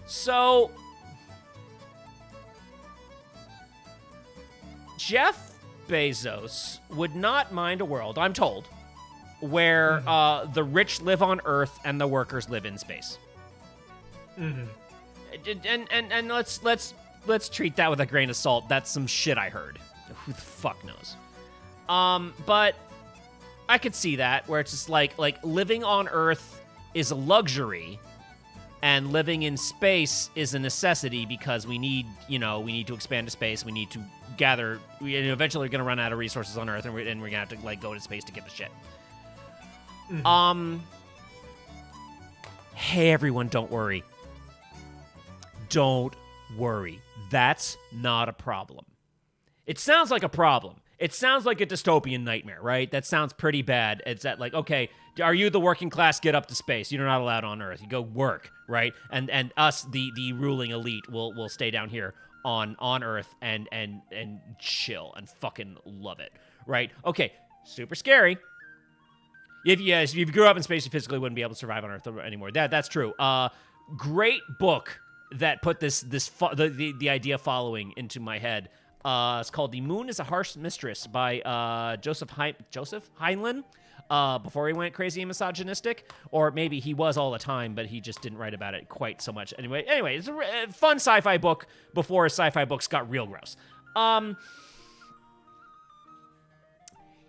So, Jeff Bezos would not mind a world, I'm told, where the rich live on Earth and the workers live in space. And let's treat that with a grain of salt. That's some shit I heard. Who the fuck knows? But I could see that where it's just like living on Earth is a luxury, and living in space is a necessity because we need to expand to space. We need to gather. We eventually are going to run out of resources on Earth, and we're going to have to go to space to get the shit. Hey everyone, don't worry. Don't worry. That's not a problem. It sounds like a problem. It sounds like a dystopian nightmare, right? That sounds pretty bad. It's that like, okay, are you the working class? Get up to space. You're not allowed on Earth. You go work, right? And us, the ruling elite, will stay down here on Earth and chill and fucking love it, right? Okay, super scary. If you grew up in space, you physically wouldn't be able to survive on Earth anymore. That's true. Great book that put the idea following into my head. It's called "The Moon is a Harsh Mistress" by Joseph Heinlein. Before he went crazy and misogynistic, or maybe he was all the time, but he just didn't write about it quite so much. Anyway, it's a fun sci-fi book before sci-fi books got real gross.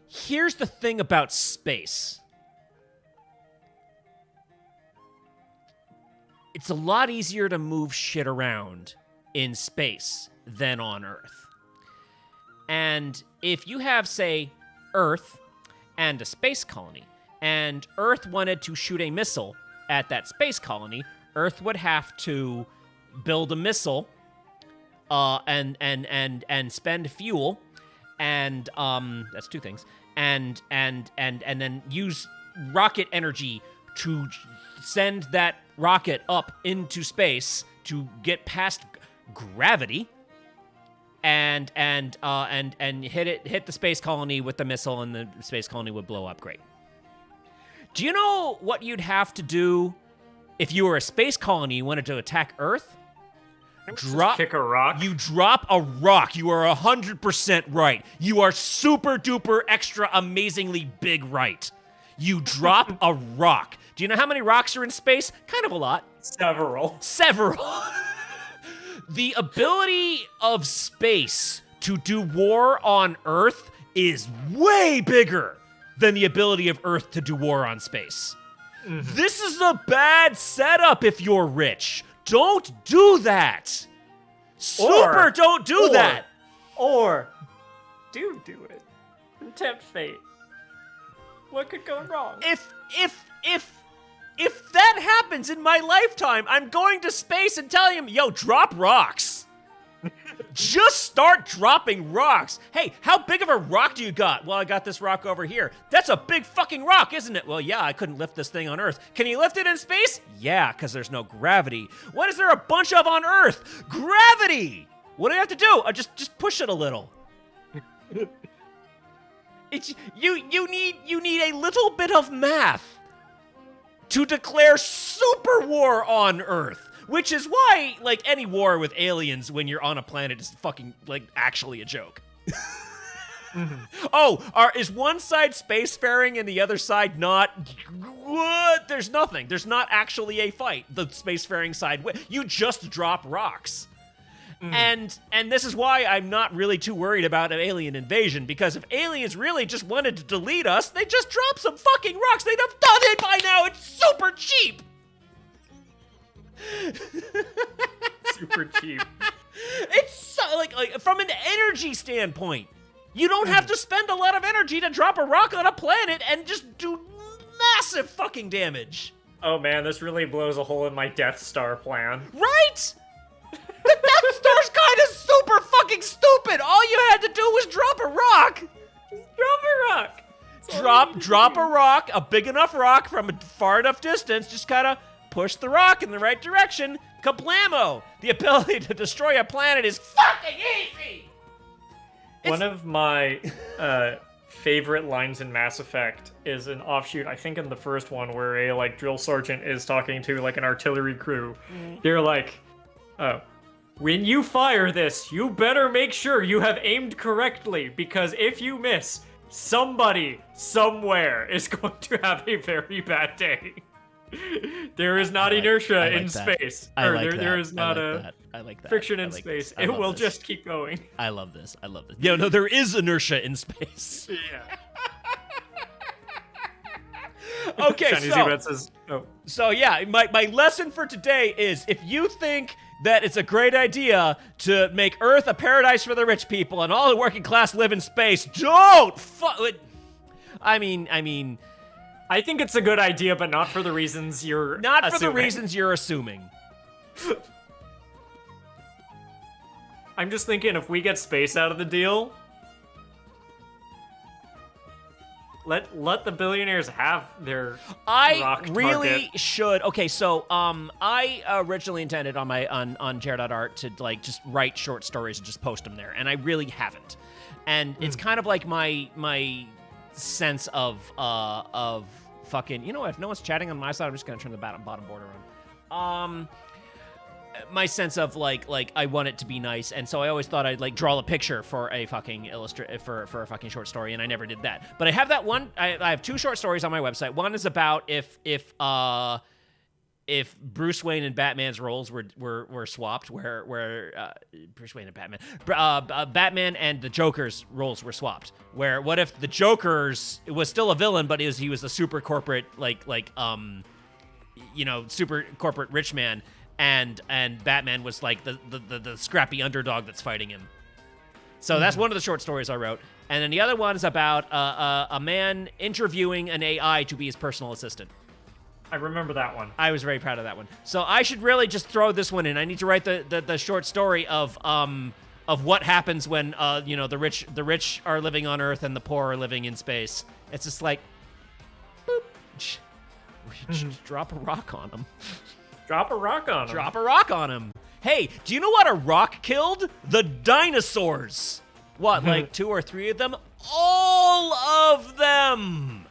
Here's the thing about space. It's a lot easier to move shit around in space than on Earth. And if you have, say, Earth and a space colony, and Earth wanted to shoot a missile at that space colony, Earth would have to build a missile and spend fuel, and that's two things, and then use rocket energy to send that rocket up into space to get past gravity and hit the space colony with the missile, and the space colony would blow up. Great. Do you know what you'd have to do if you were a space colony you wanted to attack Earth? Kick a rock. You drop a rock. You are 100% right. You are super duper extra amazingly big right. You drop a rock. Do you know how many rocks are in space? Kind of a lot. Several. The ability of space to do war on Earth is way bigger than the ability of Earth to do war on space. Mm-hmm. This is a bad setup if you're rich. Don't do that. Don't do that. Or do it. And tempt fate. What could go wrong? If that happens in my lifetime, I'm going to space and telling him, yo, drop rocks. Just start dropping rocks. Hey, how big of a rock do you got? Well, I got this rock over here. That's a big fucking rock, isn't it? Well, yeah, I couldn't lift this thing on Earth. Can you lift it in space? Yeah, because there's no gravity. What is there a bunch of on Earth? Gravity! What do I have to do? Just push it a little. You need a little bit of math to declare super war on Earth, which is why, like, any war with aliens when you're on a planet is fucking, like, actually a joke. Mm-hmm. Oh, is one side spacefaring and the other side not? What? There's nothing. There's not actually a fight. The spacefaring side, you just drop rocks. Mm. And this is why I'm not really too worried about an alien invasion, because if aliens really just wanted to delete us, they'd just drop some fucking rocks. They'd have done it by now. It's super cheap. Super cheap. It's so, like from an energy standpoint, you don't have to spend a lot of energy to drop a rock on a planet and just do massive fucking damage. Oh man, this really blows a hole in my Death Star plan. Right? The Death Star's kind of super fucking stupid. All you had to do was drop a rock. Just drop a rock. Drop a rock, a big enough rock from a far enough distance. Just kind of push the rock in the right direction. Kablamo! The ability to destroy a planet is fucking easy. One of my favorite lines in Mass Effect is an offshoot, I think in the first one, where a drill sergeant is talking to an artillery crew. They're like, Oh. When you fire this, you better make sure you have aimed correctly, because if you miss, somebody, somewhere is going to have a very bad day. There is not inertia in space. There is not friction in space. It will just keep going. I love this. No, there is inertia in space. Yeah. Okay, so yeah, my lesson for today is if you think that it's a great idea to make Earth a paradise for the rich people and all the working class live in space, don't I think it's a good idea, but not for the reasons you're not for the reasons you're assuming. I'm just thinking if we get space out of the deal, let the billionaires have their rock really target. should. Okay, so I originally intended on Jared.art to like just write short stories and just post them there, and I really haven't. And it's kind of like my sense of fucking, you know what, if no one's chatting on my side, I'm just gonna turn the bottom border on. My sense of like I want it to be nice, and so I always thought I'd like draw a picture for a fucking for a fucking short story, and I never did that. But I have that one. I have 2 short stories on my website. One is about if Bruce Wayne and Batman's roles were swapped, where Bruce Wayne and Batman and the Joker's roles were swapped. Where what if the Joker's was still a villain, but he was a super corporate super corporate rich man. And Batman was like the scrappy underdog that's fighting him. So that's one of the short stories I wrote. And then the other one is about a man interviewing an AI to be his personal assistant. I remember that one. I was very proud of that one. So I should really just throw this one in. I need to write the short story of what happens when the rich are living on Earth and the poor are living in space. It's just like, boop, just drop a rock on them. Drop a rock on him. Drop a rock on him. Hey, do you know what a rock killed? The dinosaurs. What, like 2 or 3 of them? All of them.